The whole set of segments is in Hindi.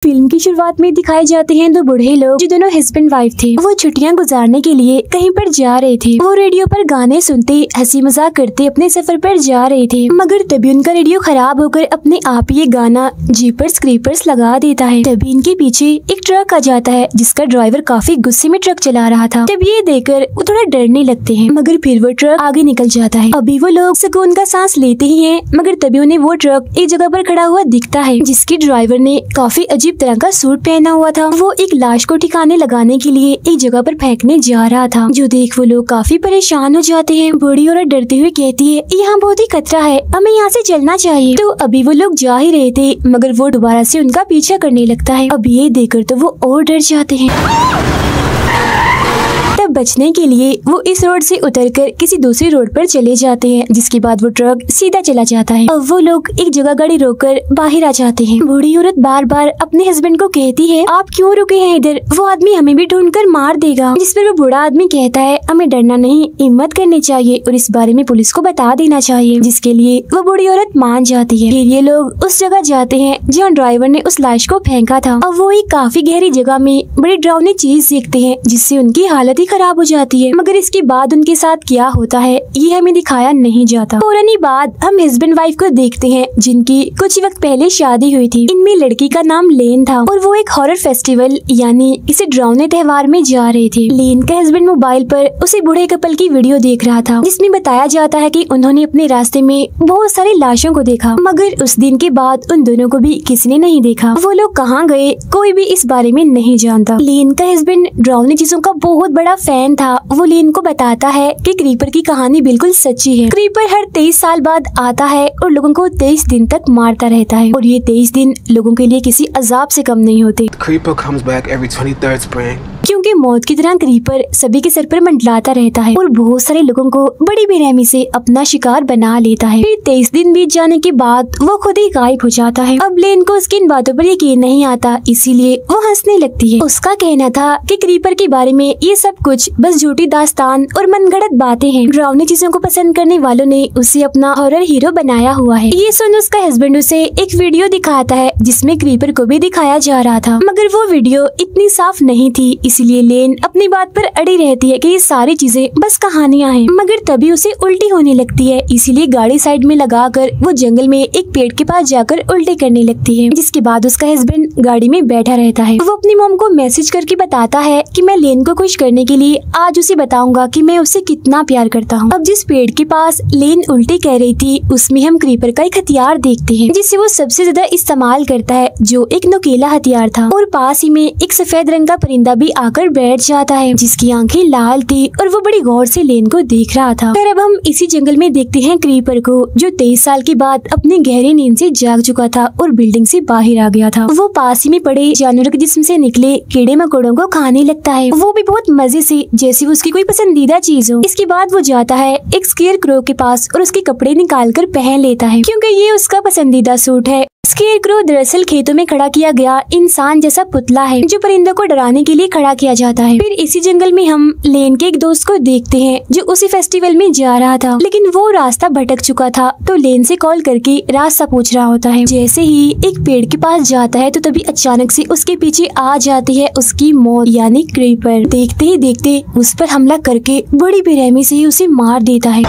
फिल्म की शुरुआत में दिखाए जाते हैं दो बूढ़े लोग जो दोनों हस्बैंड वाइफ थे। वो छुट्टियां गुजारने के लिए कहीं पर जा रहे थे। वो रेडियो पर गाने सुनते हंसी मजाक करते अपने सफर पर जा रहे थे, मगर तभी उनका रेडियो खराब होकर अपने आप ये गाना जीपर्स क्रीपर्स लगा देता है। तभी इनके पीछे एक ट्रक आ जाता है जिसका ड्राइवर काफी गुस्से में ट्रक चला रहा था। तभी ये देखकर वो थोड़ा डरने लगते हैं, मगर फिर वो ट्रक आगे निकल जाता है। अभी वो लोग सुकून का सांस लेते ही हैं, मगर तभी उन्हें वो ट्रक एक जगह पर खड़ा हुआ दिखता है जिसके ड्राइवर ने काफी अजीब तरह का सूट पहना हुआ था। वो एक लाश को ठिकाने लगाने के लिए एक जगह पर फेंकने जा रहा था, जो देख वो लोग काफी परेशान हो जाते हैं। बूढ़ी औरत डरते हुए कहती है, यहाँ बहुत ही खतरा है, हमें यहाँ से चलना चाहिए। तो अभी वो लोग जा ही रहे थे, मगर वो दोबारा से उनका पीछा करने लगता है। अब ये देखकर तो वो और डर जाते हैं। तब बचने के लिए वो इस रोड से उतरकर किसी दूसरी रोड पर चले जाते हैं, जिसके बाद वो ट्रक सीधा चला जाता है। अब वो लोग एक जगह गाड़ी रोककर बाहर आ जाते हैं। बूढ़ी औरत बार बार अपने हस्बैंड को कहती है, आप क्यों रुके हैं इधर, वो आदमी हमें भी ढूंढकर मार देगा। जिस पर वो बूढ़ा आदमी कहता है, हमें डरना नहीं, हिम्मत करनी चाहिए और इस बारे में पुलिस को बता देना चाहिए, जिसके लिए वो बूढ़ी औरत मान जाती है। फिर ये लोग उस जगह जाते हैं जहाँ ड्राइवर ने उस लाश को फेंका था। अब वो एक काफी गहरी जगह में बड़ी डरावनी चीज देखते हैं जिससे उनकी हालत ही खराब हो जाती है, मगर इसके बाद उनके साथ क्या होता है ये हमें दिखाया नहीं जाता। फौरन ही बाद हम हस्बैंड वाइफ को देखते हैं जिनकी कुछ ही वक्त पहले शादी हुई थी। इनमें लड़की का नाम लेन था और वो एक हॉरर फेस्टिवल यानी इसे डरावने त्योहार में जा रहे थे। लेन का हस्बैंड मोबाइल पर उसे बूढ़े कपल की वीडियो देख रहा था जिसमें बताया जाता है कि उन्होंने अपने रास्ते में बहुत सारी लाशों को देखा, मगर उस दिन के बाद उन दोनों को भी किसी ने नहीं देखा। वो लोग कहाँ गए कोई भी इस बारे में नहीं जानता। लेन का हस्बैंड डरावनी चीजों का बहुत बड़ा फैन था। वो लेन को बताता है कि क्रीपर की कहानी बिल्कुल सच्ची है। क्रीपर हर 23 साल बाद आता है और लोगों को 23 दिन तक मारता रहता है, और ये 23 दिन लोगों के लिए किसी अजाब से कम नहीं होते। Creeper comes back every 23rd spring. क्योंकि मौत की तरह क्रीपर सभी के सर पर मंडलाता रहता है और बहुत सारे लोगों को बड़ी बेरहमी से अपना शिकार बना लेता है। फिर 23 दिन बीत जाने के बाद वो खुद ही गायब हो जाता है। अब लेन को उसकी इन बातों पर यकीन नहीं आता, इसीलिए वो हंसने लगती है। उसका कहना था कि क्रीपर के बारे में ये सब कुछ बस झूठी दास्तान और मनगढ़ंत बातें हैं। डरावनी चीजों को पसंद करने वालों ने उसे अपना हॉरर हीरो बनाया हुआ है। ये सुन उसका हस्बैंड उसे एक वीडियो दिखाता है जिसमें क्रीपर को भी दिखाया जा रहा था, मगर वो वीडियो इतनी साफ नहीं थी, इसलिए लेन अपनी बात पर अड़ी रहती है कि ये सारी चीजें बस कहानियां हैं। मगर तभी उसे उल्टी होने लगती है, इसीलिए गाड़ी साइड में लगाकर वो जंगल में एक पेड़ के पास जाकर उल्टी करने लगती है। जिसके बाद उसका हस्बैंड गाड़ी में बैठा रहता है। वो अपनी मॉम को मैसेज करके बताता है कि मैं लेन को खुश करने के लिए आज उसे बताऊंगा कि मैं उससे कितना प्यार करता हूँ। अब जिस पेड़ के पास लेन उल्टी कह रही थी उसमें हम क्रीपर का एक हथियार देखते हैं जिसे वो सबसे ज्यादा इस्तेमाल करता है, जो एक नुकीला हथियार था। और पास ही में एक सफेद रंग का परिंदा भी आकर बैठ जाता है जिसकी आंखें लाल थी और वो बड़ी गौर से लेन को देख रहा था। फिर अब हम इसी जंगल में देखते हैं क्रीपर को, जो 23 साल के बाद अपनी गहरी नींद से जाग चुका था और बिल्डिंग से बाहर आ गया था। वो पास ही में पड़े जानवरों के जिस्म से निकले कीड़े मकोड़ों को खाने लगता है, वो भी बहुत मजे से, जैसे उसकी कोई पसंदीदा चीज हो। इसके बाद वो जाता है एक स्केयर क्रो के पास और उसके कपड़े निकाल कर पहन लेता है क्योंकि ये उसका पसंदीदा सूट है। स्केयर क्रो दरअसल खेतों में खड़ा किया गया इंसान जैसा पुतला है जो परिंदों को डराने के लिए खड़ा किया जाता है। फिर इसी जंगल में हम लेन के एक दोस्त को देखते हैं जो उसी फेस्टिवल में जा रहा था, लेकिन वो रास्ता भटक चुका था तो लेन से कॉल करके रास्ता पूछ रहा होता है। जैसे ही एक पेड़ के पास जाता है तो तभी अचानक से उसके पीछे आ जाती है उसकी मौत यानी क्रीपर। देखते ही देखते उस पर हमला करके बड़ी बेरहमी से ही उसे मार देता है।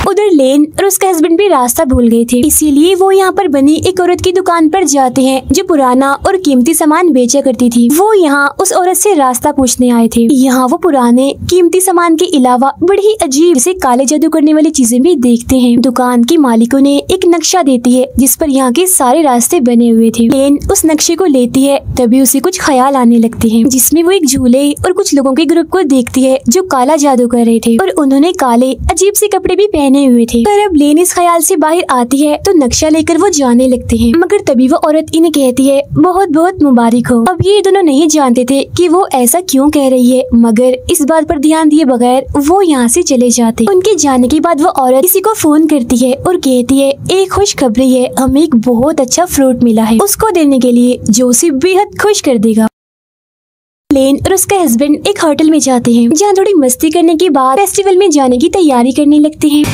उधर लेन और उसका हस्बैंड भी रास्ता भूल गए थे, इसीलिए वो यहाँ पर बनी एक औरत की दुकान पर जाते हैं जो पुराना और कीमती सामान बेचा करती थी। वो यहाँ उस औरत से रास्ता पूछने आए थे। यहाँ वो पुराने कीमती सामान के अलावा बड़ी ही अजीब से काले जादू करने वाली चीजें भी देखते हैं। दुकान की मालिकों ने एक नक्शा देती है जिस पर यहाँ के सारे रास्ते बने हुए थे। लेन उस नक्शे को लेती है, तभी उसे कुछ ख्याल आने लगते हैं जिसमें वो एक झूले और कुछ लोगों के ग्रुप को देखती है जो काला जादू कर रहे थे और उन्होंने काले अजीब से कपड़े भी पहने हुए थे। पर अब लेन इस ख्याल से बाहर आती है तो नक्शा लेकर वो जाने लगते हैं, मगर तभी वो औरत इन्हें कहती है बहुत बहुत मुबारक हो। अब ये दोनों नहीं जानते थे कि वो ऐसा क्यों कह रही है, मगर इस बात पर ध्यान दिए बगैर वो यहाँ से चले जाते। उनके जाने के बाद वो औरत किसी को फोन करती है और कहती है एक खुशखबरी है, हमें एक बहुत अच्छा फ्रूट मिला है उसको देने के लिए जो उसे बेहद खुश कर देगा। लेन और उसका हस्बैंड एक होटल में जाते हैं जहाँ थोड़ी मस्ती करने के बाद फेस्टिवल में जाने की तैयारी करने लगते हैं।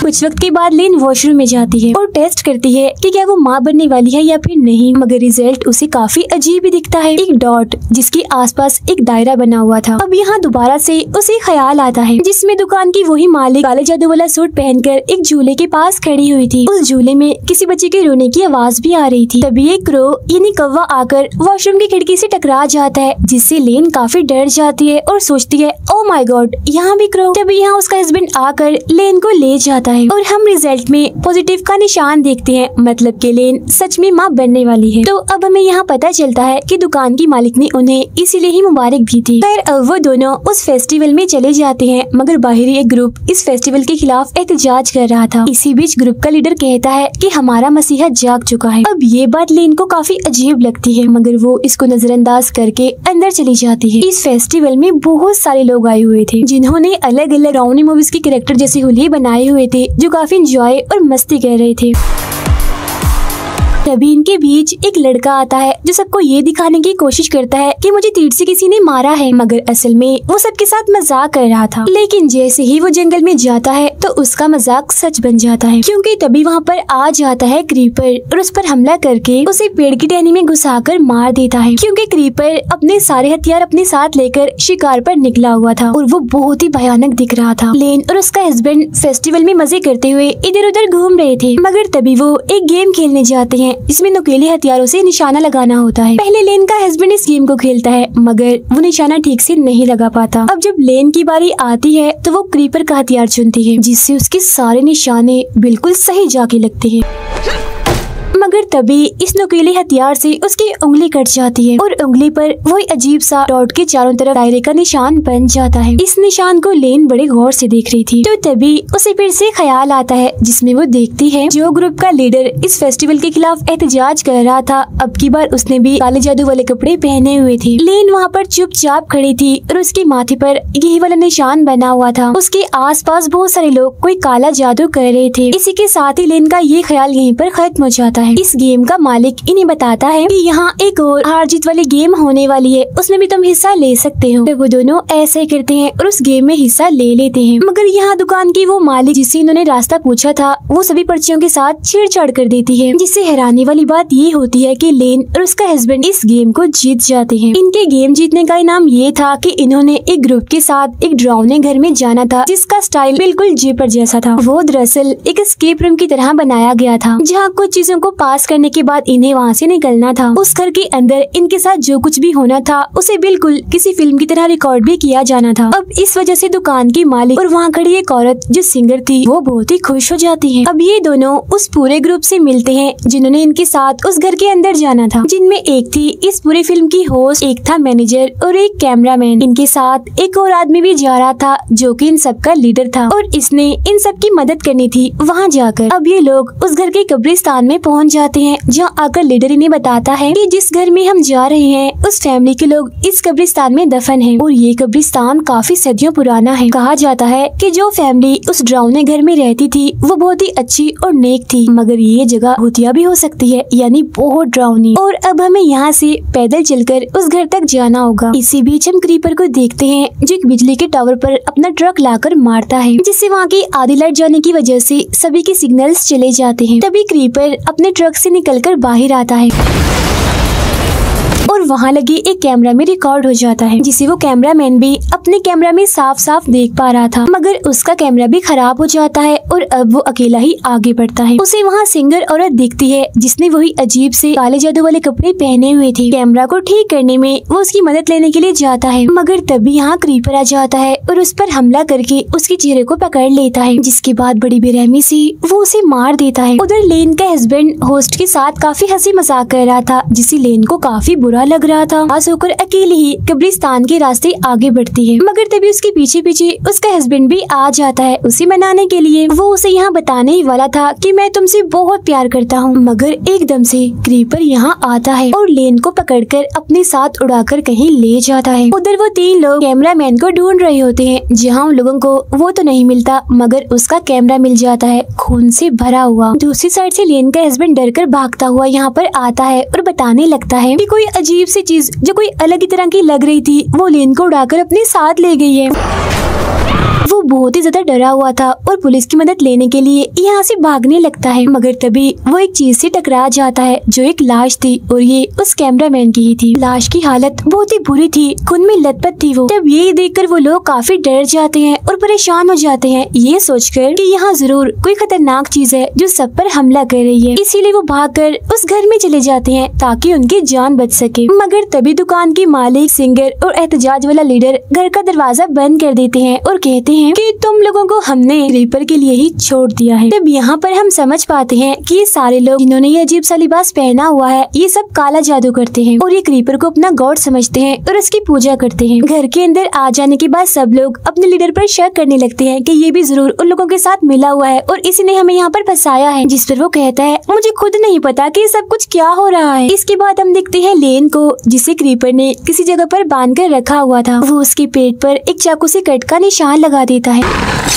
कुछ वक्त के बाद लेन वॉशरूम में जाती है और टेस्ट करती है कि क्या वो माँ बनने वाली है या फिर नहीं, मगर रिजल्ट उसे काफी अजीब ही दिखता है, एक डॉट जिसके आसपास एक दायरा बना हुआ था। अब यहाँ दोबारा से उसे ख्याल आता है जिसमें दुकान की वही मालिक काले जादू वाला सूट पहनकर एक झूले के पास खड़ी हुई थी। उस झूले में किसी बच्चे के रोने की आवाज भी आ रही थी। तभी एक क्रो यानी कौवा आकर वॉशरूम की खिड़की से टकरा जाता है, जिससे लेन काफी डर जाती है और सोचती है ओ माय गॉड यहाँ भी क्रो। तभी यहाँ उसका हस्बैंड आकर लेन को ले जाता है और हम रिजल्ट में पॉजिटिव का निशान देखते हैं, मतलब कि लेन सच में माँ बनने वाली है। तो अब हमें यहाँ पता चलता है कि दुकान की मालिक ने उन्हें इसीलिए ही मुबारक दी थी। खैर अब वो दोनों उस फेस्टिवल में चले जाते हैं, मगर बाहरी एक ग्रुप इस फेस्टिवल के खिलाफ एहतजाज कर रहा था। इसी बीच ग्रुप का लीडर कहता है कि हमारा मसीहा जाग चुका है। अब ये बात लेन को काफी अजीब लगती है, मगर वो इसको नजरअंदाज करके अंदर चली जाती है। इस फेस्टिवल में बहुत सारे लोग आए हुए थे जिन्होंने अलग अलग ड्राउनी मूवीज के कैरेक्टर जैसे हुलिये बनाए हुए थे, जो काफी एंजॉय और मस्ती कर रहे थे। तभी इनके बीच एक लड़का आता है जो सबको ये दिखाने की कोशिश करता है कि मुझे तीर से किसी ने मारा है, मगर असल में वो सबके साथ मजाक कर रहा था। लेकिन जैसे ही वो जंगल में जाता है तो उसका मजाक सच बन जाता है, क्योंकि तभी वहाँ पर आ जाता है क्रीपर और उस पर हमला करके उसे पेड़ की टहनी में घुसाकर मार देता है, क्योंकि क्रीपर अपने सारे हथियार अपने साथ लेकर शिकार पर निकला हुआ था और वो बहुत ही भयानक दिख रहा था। लेन और उसका हस्बैंड फेस्टिवल में मजे करते हुए इधर उधर घूम रहे थे, मगर तभी वो एक गेम खेलने जाते हैं इसमें नुकीले हथियारों से निशाना लगाना होता है। पहले लेन का हस्बैंड इस गेम को खेलता है, मगर वो निशाना ठीक से नहीं लगा पाता। अब जब लेन की बारी आती है तो वो क्रीपर का हथियार चुनती है, जिससे उसके सारे निशाने बिल्कुल सही जाके लगते हैं। मगर तभी इस नुकीले हथियार से उसकी उंगली कट जाती है और उंगली पर वही अजीब सा डॉट के चारों तरफ दायरे का निशान बन जाता है। इस निशान को लेन बड़े गौर से देख रही थी, तो तभी उसे फिर से ख्याल आता है, जिसमें वो देखती है जो ग्रुप का लीडर इस फेस्टिवल के खिलाफ एहतजाज कर रहा था, अब की बार उसने भी काले जादू वाले कपड़े पहने हुए थे। लेन वहाँ पर चुपचाप खड़ी थी और उसके माथे पर यही वाला निशान बना हुआ था। उसके आसपास बहुत सारे लोग कोई काला जादू कर रहे थे। इसी के साथ ही लेन का ये ख्याल यहीं पर खत्म हो जाता है। इस गेम का मालिक इन्हें बताता है कि यहाँ एक और हार जीत वाली गेम होने वाली है, उसमें भी तुम हिस्सा ले सकते हो। तो वो दोनों ऐसे करते हैं और उस गेम में हिस्सा ले लेते हैं, मगर यहाँ दुकान की वो मालिक जिससे इन्होंने रास्ता पूछा था वो सभी पर्चियों के साथ छेड़छाड़ कर देती है, जिससे हैरानी वाली बात ये होती है कि लेन और उसका हस्बैंड इस गेम को जीत जाते हैं। इनके गेम जीतने का इनाम ये था कि इन्होंने एक ग्रुप के साथ एक डरावने घर में जाना था, जिसका स्टाइल बिल्कुल जीपर जैसा था। वो दरअसल एक एस्केप रूम की तरह बनाया गया था, जहाँ कुछ चीजों को पास करने के बाद इन्हें वहाँ से निकलना था। उस घर के अंदर इनके साथ जो कुछ भी होना था उसे बिल्कुल किसी फिल्म की तरह रिकॉर्ड भी किया जाना था। अब इस वजह से दुकान की मालिक और वहाँ खड़ी एक औरत जो सिंगर थी वो बहुत ही खुश हो जाती है। अब ये दोनों उस पूरे ग्रुप से मिलते हैं जिन्होंने इनके साथ उस घर के अंदर जाना था, जिनमें एक थी इस पूरी फिल्म की होस्ट, एक था मैनेजर और एक कैमरामैन। इनके साथ एक और आदमी भी जा रहा था जो कि इन सबका लीडर था और इसने इन सब की मदद करनी थी वहाँ जाकर। अब ये लोग उस घर के कब्रिस्तान में पहुँच जाते हैं, जहाँ आकर लीडर इन्हें बताता है कि जिस घर में हम जा रहे हैं उस फैमिली के लोग इस कब्रिस्तान में दफन हैं और ये कब्रिस्तान काफी सदियों पुराना है। कहा जाता है कि जो फैमिली उस डरावने घर में रहती थी वो बहुत ही अच्छी और नेक थी, मगर ये जगह भूतिया भी हो सकती है, यानी बहुत डरावनी। और अब हमें यहाँ से पैदल चलकर उस घर तक जाना होगा। इसी बीच हम क्रीपर को देखते हैं जो एक बिजली के टावर पर अपना ट्रक लाकर मारता है, जिससे वहाँ की आधी लाइट जाने की वजह से सभी के सिग्नल्स चले जाते हैं। तभी क्रीपर अपने ट्रक से निकलकर बाहर आता है और वहाँ लगे एक कैमरा में रिकॉर्ड हो जाता है, जिसे वो कैमरामैन भी अपने कैमरा में साफ साफ देख पा रहा था, मगर उसका कैमरा भी खराब हो जाता है और अब वो अकेला ही आगे बढ़ता है। उसे वहाँ सिंगर औरत दिखती है जिसने वही अजीब से काले जादू वाले कपड़े पहने हुए थे। कैमरा को ठीक करने में वो उसकी मदद लेने के लिए जाता है, मगर तभी यहाँ क्रीपर आ जाता है और उस पर हमला करके उसके चेहरे को पकड़ लेता है, जिसके बाद बड़ी बेरहमी से वो उसे मार देता है। उधर लेन का हस्बैंड होस्ट के साथ काफी हंसी मजाक कर रहा था, जिससे लेन को काफी बुरा लग रहा था। पास होकर अकेले ही कब्रिस्तान के रास्ते आगे बढ़ती है, मगर तभी उसके पीछे पीछे उसका हस्बैंड भी आ जाता है उसे मनाने के लिए। वो उसे यहाँ बताने ही वाला था कि मैं तुमसे बहुत प्यार करता हूँ, मगर एकदम से क्रीपर यहाँ आता है और लेन को पकड़कर अपने साथ उड़ाकर कहीं ले जाता है। उधर वो तीन लोग कैमरामैन को ढूंढ रहे होते हैं, जहाँ उन लोगों को वो तो नहीं मिलता मगर उसका कैमरा मिल जाता है खून से भरा हुआ। दूसरी साइड से लेन का हस्बैंड डरकर भागता हुआ यहाँ पर आता है और बताने लगता है कि कोई अजीब सी चीज जो कोई अलग ही तरह की लग रही थी वो लेन को उड़ाकर अपने साथ ले गई है। वो बहुत ही ज्यादा डरा हुआ था और पुलिस की मदद लेने के लिए यहाँ से भागने लगता है, मगर तभी वो एक चीज से टकरा जाता है जो एक लाश थी और ये उस कैमरामैन की ही थी। लाश की हालत बहुत ही बुरी थी, खून में लथपथ थी वो। तब ये देखकर वो लोग काफी डर जाते हैं और परेशान हो जाते हैं, ये सोचकर कि यहाँ जरूर कोई खतरनाक चीज है जो सब पर हमला कर रही है। इसीलिए वो भागकर उस घर में चले जाते हैं ताकि उनकी जान बच सके। मगर तभी दुकान की मालिक, सिंगर और एहतजाज वाला लीडर घर का दरवाजा बंद कर देते हैं और कहते हैं कि तुम लोगों को हमने क्रीपर के लिए ही छोड़ दिया है। तब यहाँ पर हम समझ पाते हैं कि ये सारे लोग जिन्होंने ये अजीब सा लिबास पहना हुआ है, ये सब काला जादू करते हैं और ये क्रीपर को अपना गॉड समझते हैं और उसकी पूजा करते हैं। घर के अंदर आ जाने के बाद सब लोग अपने लीडर पर शक करने लगते हैं कि ये भी जरूर उन लोगों के साथ मिला हुआ है और इसी ने हमें यहाँ पर फंसाया है। जिस पर वो कहता है, मुझे खुद नहीं पता कि सब कुछ क्या हो रहा है। इसके बाद हम देखते हैं लेन को, जिसे क्रीपर ने किसी जगह पर बांध कर रखा हुआ था। वो उसके पेट पर एक चाकू से कट का निशान लगा देता है।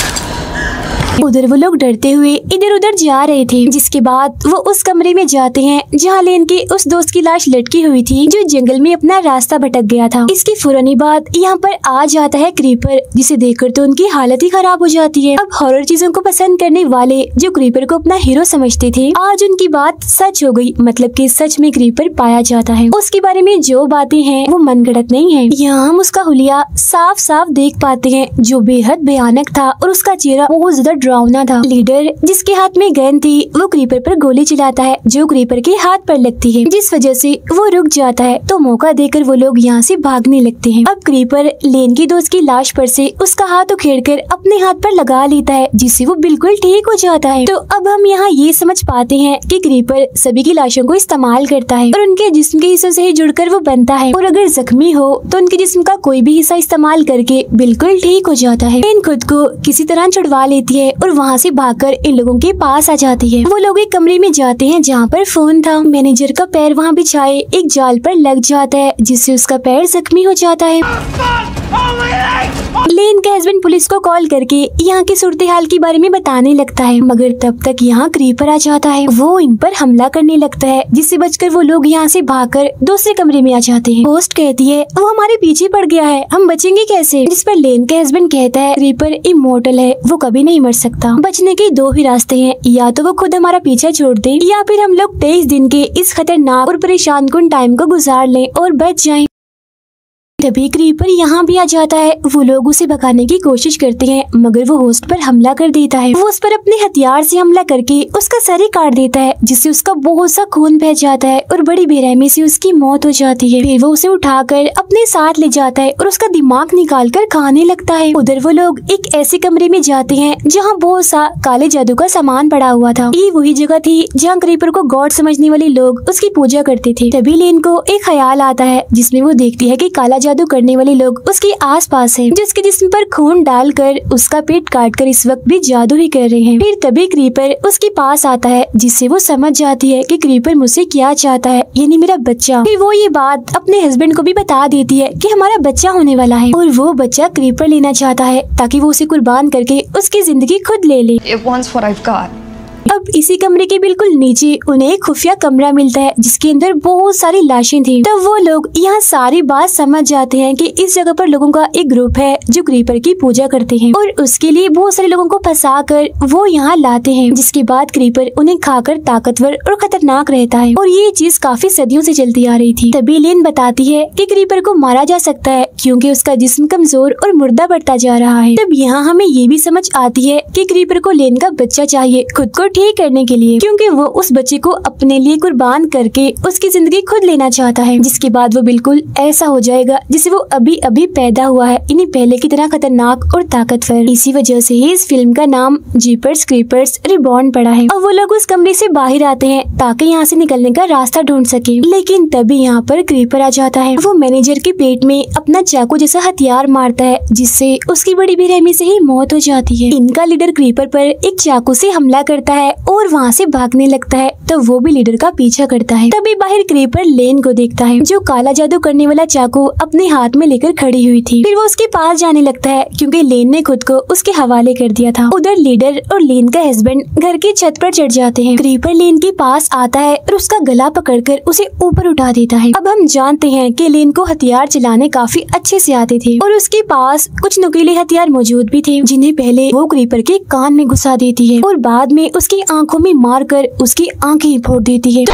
उधर वो लोग डरते हुए इधर उधर जा रहे थे। जिसके बाद वो उस कमरे में जाते हैं जहाँ लेन के उस दोस्त की लाश लटकी हुई थी जो जंगल में अपना रास्ता भटक गया था। इसके फौरन बाद यहाँ पर आ जाता है क्रीपर, जिसे देखकर तो उनकी हालत ही खराब हो जाती है। अब हॉरर चीजों को पसंद करने वाले जो क्रीपर को अपना हीरो समझते थे, आज उनकी बात सच हो गई, मतलब कि सच में क्रीपर पाया जाता है। उसके बारे में जो बातें हैं वो मनगढ़ंत नहीं है। यहाँ हम उसका हुलिया साफ साफ देख पाते हैं जो बेहद भयानक था और उसका चेहरा बहुत ज्यादा डरावना था। लीडर जिसके हाथ में गन थी वो क्रीपर पर गोली चलाता है जो क्रीपर के हाथ पर लगती है, जिस वजह से वो रुक जाता है। तो मौका देकर वो लोग यहाँ से भागने लगते हैं। अब क्रीपर लेन की दोस्त की लाश पर से उसका हाथ उखेड़कर अपने हाथ पर लगा लेता है, जिससे वो बिल्कुल ठीक हो जाता है। तो अब हम यहाँ ये समझ पाते हैं कि क्रीपर सभी की लाशों को इस्तेमाल करता है और उनके जिस्म के हिस्सों से ही जुड़कर वो बनता है, और अगर जख्मी हो तो उनके जिस्म का कोई भी हिस्सा इस्तेमाल करके बिल्कुल ठीक हो जाता है। लेन खुद को किसी तरह छुड़वा लेती है और वहाँ से भागकर इन लोगों के पास आ जाती है। वो लोग एक कमरे में जाते हैं जहाँ पर फोन था। मैनेजर का पैर वहाँ बिछाए एक जाल पर लग जाता है, जिससे उसका पैर जख्मी हो जाता है। लेन का हस्बैंड पुलिस को कॉल करके यहाँ की सूरत हाल के बारे में बताने लगता है, मगर तब तक यहाँ क्रीपर आ जाता है। वो इन पर हमला करने लगता है, जिससे बचकर वो लोग यहाँ से भागकर दूसरे कमरे में आ जाते हैं। होस्ट कहती है वो हमारे पीछे पड़ गया है, हम बचेंगे कैसे? जिस पर लेन का हस्बैंड कहता है क्रीपर इमोर्टल है, वो कभी नहीं मर सकता। बचने के दो ही रास्ते हैं, या तो वो खुद हमारा पीछा छोड़ दे या फिर हम लोग 23 दिन के इस खतरनाक और परेशान कुन टाइम को गुजार लें और बच जाएं। तभी क्रीपर यहाँ भी आ जाता है। वो लोग उसे भगाने की कोशिश करते हैं, मगर वो होस्ट पर हमला कर देता है। वो उस पर अपने हथियार से हमला करके उसका सर ही काट देता है, जिससे उसका बहुत सा खून बह जाता है और बड़ी बेरहमी से उसकी मौत हो जाती है। फिर वो उसे उठाकर अपने साथ ले जाता है और उसका दिमाग निकाल कर खाने लगता है। उधर वो लोग एक ऐसे कमरे में जाते हैं जहाँ बहुत सा काले जादू का सामान पड़ा हुआ था। ये वही जगह थी जहाँ क्रीपर को गॉड समझने वाले लोग उसकी पूजा करते थे। तभी लेन को एक ख्याल आता है, जिसमें वो देखती है कि काला जादू करने वाले लोग उसके आसपास हैं, जो उसके जिस्म पर खून डालकर उसका पेट काटकर इस वक्त भी जादू ही कर रहे हैं। फिर तभी क्रीपर उसके पास आता है, जिससे वो समझ जाती है कि क्रीपर मुझसे क्या चाहता है, यानी मेरा बच्चा। फिर वो ये बात अपने हस्बैंड को भी बता देती है कि हमारा बच्चा होने वाला है और वो बच्चा क्रीपर लेना चाहता है ताकि वो उसे कुर्बान करके उसकी जिंदगी खुद ले ले। It wants what I've got. अब इसी कमरे के बिल्कुल नीचे उन्हें एक खुफिया कमरा मिलता है, जिसके अंदर बहुत सारी लाशें थी। तब वो लोग यहाँ सारी बात समझ जाते हैं कि इस जगह पर लोगों का एक ग्रुप है जो क्रीपर की पूजा करते हैं और उसके लिए बहुत सारे लोगों को फंसा कर वो यहाँ लाते हैं, जिसके बाद क्रीपर उन्हें खाकर ताकतवर और खतरनाक रहता है। और ये चीज काफी सदियों से चलती आ रही थी। तभी लेन बताती है कि क्रीपर को मारा जा सकता है क्योंकि उसका जिस्म कमजोर और मुर्दा बढ़ता जा रहा है। तब यहाँ हमें ये भी समझ आती है कि क्रीपर को लेन का बच्चा चाहिए खुद को ठीक करने के लिए, क्योंकि वो उस बच्चे को अपने लिए कुर्बान करके उसकी जिंदगी खुद लेना चाहता है, जिसके बाद वो बिल्कुल ऐसा हो जाएगा जिसे वो अभी अभी पैदा हुआ है, इन्हीं पहले की तरह खतरनाक और ताकतवर। इसी वजह से ही इस फिल्म का नाम जीपर्स क्रीपर्स रिबॉर्न पड़ा है। और वो लोग उस कमरे से बाहर आते हैं ताकि यहाँ से निकलने का रास्ता ढूंढ सके, लेकिन तभी यहाँ पर क्रीपर आ जाता है। वो मैनेजर के पेट में अपना चाकू जैसा हथियार मारता है, जिससे उसकी बड़ी बेरहमी से ही मौत हो जाती है। इनका लीडर क्रीपर पर एक चाकू से हमला करता है, है और वहाँ से भागने लगता है तो वो भी लीडर का पीछा करता है। तभी बाहर क्रीपर लेन को देखता है जो काला जादू करने वाला चाकू अपने हाथ में लेकर खड़ी हुई थी। फिर वो उसके पास जाने लगता है क्योंकि लेन ने खुद को उसके हवाले कर दिया था। उधर लीडर और लेन का हस्बैंड घर की छत पर चढ़ जाते हैं। क्रीपर लेन के पास आता है और उसका गला पकड़कर उसे ऊपर उठा देता है। अब हम जानते हैं कि लेन को हथियार चलाने काफी अच्छे से आते थे और उसके पास कुछ नुकीले हथियार मौजूद भी थे जिन्हें पहले वो क्रीपर के कान में घुसा देती है और बाद में उसकी आंखों में मारकर उसकी आंखें फोड़ देती है।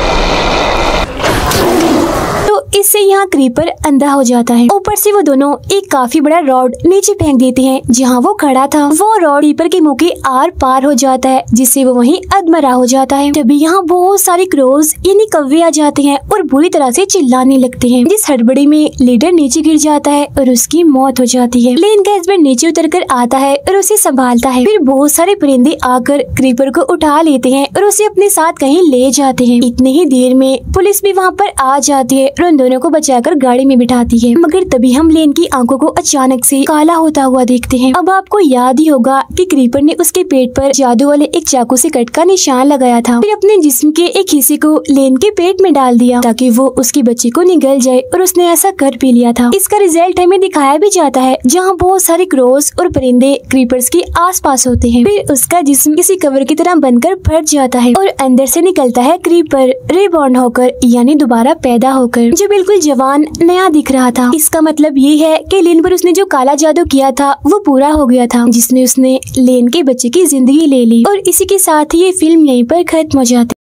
तो इससे यहाँ क्रीपर अंधा हो जाता है। ऊपर से वो दोनों एक काफी बड़ा रॉड नीचे फेंक देते हैं जहाँ वो खड़ा था। वो रॉड क्रीपर के मुंह के आर पार हो जाता है जिससे वो वहीं अधमरा हो जाता है। तभी यहाँ बहुत सारे क्रोज यानी कौवे आ जाते हैं और बुरी तरह से चिल्लाने लगते हैं। जिस हड़बड़ी में लीडर नीचे गिर जाता है और उसकी मौत हो जाती है। लेन का हस्बैंड नीचे उतर कर आता है और उसे संभालता है। फिर बहुत सारे परिंदे आकर क्रीपर को उठा लेते हैं और उसे अपने साथ कहीं ले जाते हैं। इतनी ही देर में पुलिस भी वहाँ पर आ जाती है और उन दोनों को बचाकर गाड़ी में बिठाती है। मगर तभी हम लेन की आंखों को अचानक से काला होता हुआ देखते हैं। अब आपको याद ही होगा कि क्रीपर ने उसके पेट पर जादू वाले एक चाकू से कट का निशान लगाया था। फिर अपने जिस्म के एक हिस्से को लेन के पेट में डाल दिया ताकि वो उसके बच्चे को निगल जाए और उसने ऐसा कर भी लिया था। इसका रिजल्ट हमें दिखाया भी जाता है जहाँ बहुत सारे क्रोस और परिंदे क्रीपर्स के आसपास होते हैं। फिर उसका जिस्म किसी कवर की तरह बनकर फट जाता है और अंदर से निकलता है क्रीपर रीबॉर्न होकर यानी दोबारा पैदा होकर, जो बिल्कुल जवान नया दिख रहा था। इसका मतलब ये है कि लेन पर उसने जो काला जादू किया था वो पूरा हो गया था जिसने उसने लेन के बच्चे की जिंदगी ले ली। और इसी के साथ ही ये फिल्म यहीं पर खत्म हो जाती है।